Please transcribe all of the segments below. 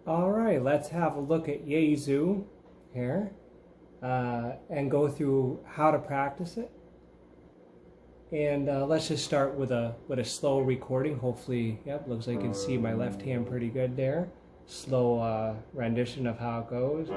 All right, let's have a look at Jesu here and go through how to practice it. And let's just start with a slow recording. Hopefully, yep, looks like you can see my left hand pretty good there. Slow rendition of how it goes.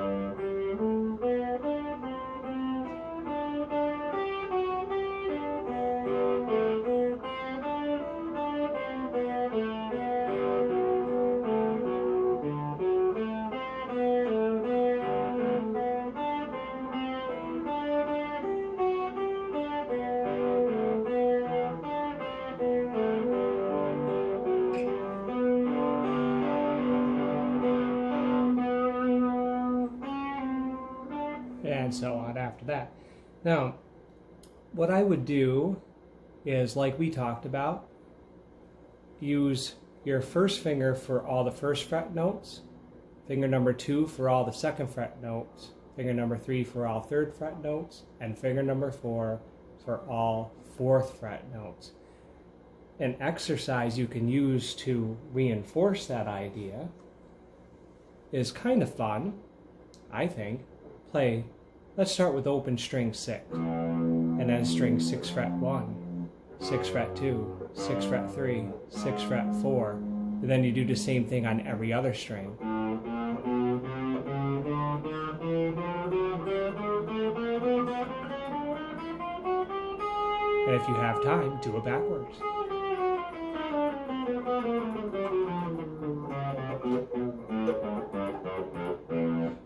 And so on after that. Now, what I would do is, like we talked about, use your first finger for all the first fret notes, finger number 2 for all the second fret notes, finger number 3 for all third fret notes, and finger number 4 for all fourth fret notes. An exercise you can use to reinforce that idea is kind of fun, I think. Let's start with open string 6, and then string 6 fret 1, 6 fret 2, 6 fret 3, 6 fret 4, and then you do the same thing on every other string. And if you have time, do it backwards.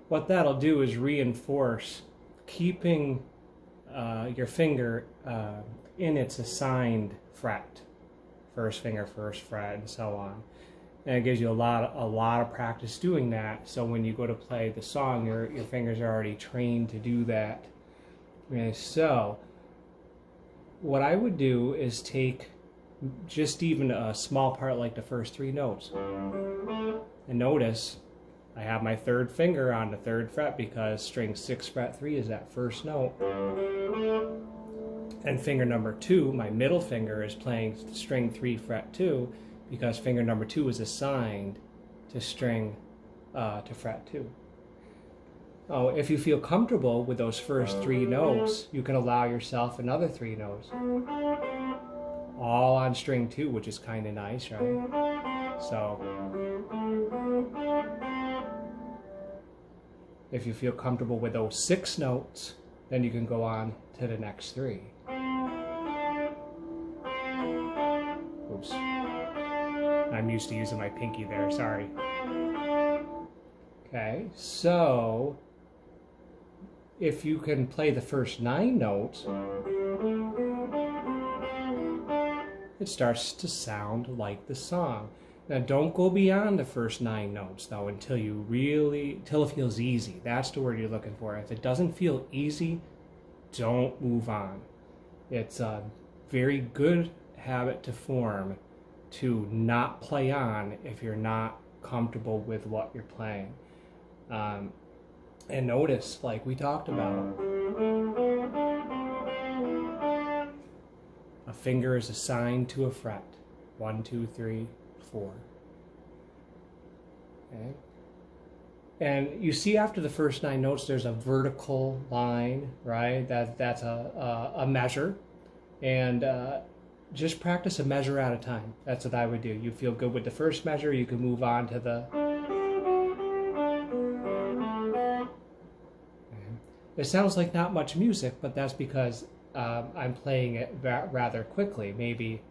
What that'll do is reinforce keeping your finger in its assigned fret, first finger, first fret, and so on. And it gives you a lot of practice doing that. So when you go to play the song, your fingers are already trained to do that. Okay, so what I would do is take just even a small part like the first 3 notes, and notice I have my third finger on the third fret because string 6 fret 3 is that first note. And finger number 2, my middle finger, is playing string 3 fret 2 because finger number 2 is assigned to fret 2. Oh, if you feel comfortable with those first 3 notes, you can allow yourself another 3 notes. All on string 2, which is kind of nice, right? So if you feel comfortable with those 6 notes, then you can go on to the next 3. Oops. I'm used to using my pinky there, sorry. Okay, so if you can play the first 9 notes, it starts to sound like the song. Now don't go beyond the first 9 notes though until it feels easy. That's the word you're looking for. If it doesn't feel easy, don't move on. It's a very good habit to form to not play on if you're not comfortable with what you're playing. And notice, like we talked about, a finger is assigned to a fret. 1, 2, 3, 4. Okay. And you see after the first 9 notes there's a vertical line, right? That's a measure. And just practice a measure at a time. That's what I would do. You feel good with the first measure, you can move on to the... It sounds like not much music, but that's because I'm playing it rather quickly. Maybe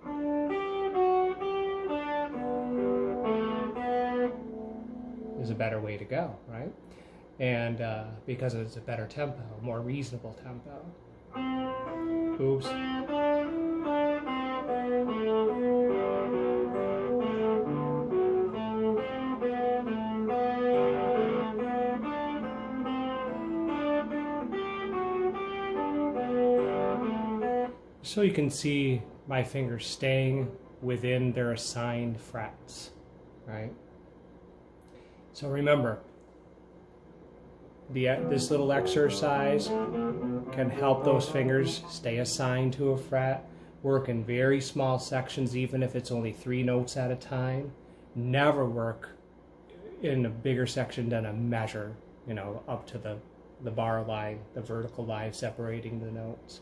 is a better way to go, right? And because it's a better tempo, more reasonable tempo. Oops. So you can see my fingers staying within their assigned frets, right? So remember, this little exercise can help those fingers stay assigned to a fret, work in very small sections even if it's only 3 notes at a time. Never work in a bigger section than a measure, you know, up to the bar line, the vertical line separating the notes.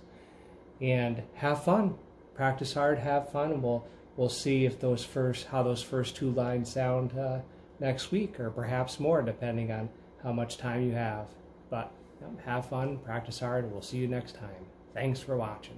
And have fun, practice hard, have fun, and we'll see if how those first two lines sound next week, or perhaps more, depending on how much time you have. But have fun, practice hard, and we'll see you next time. Thanks for watching.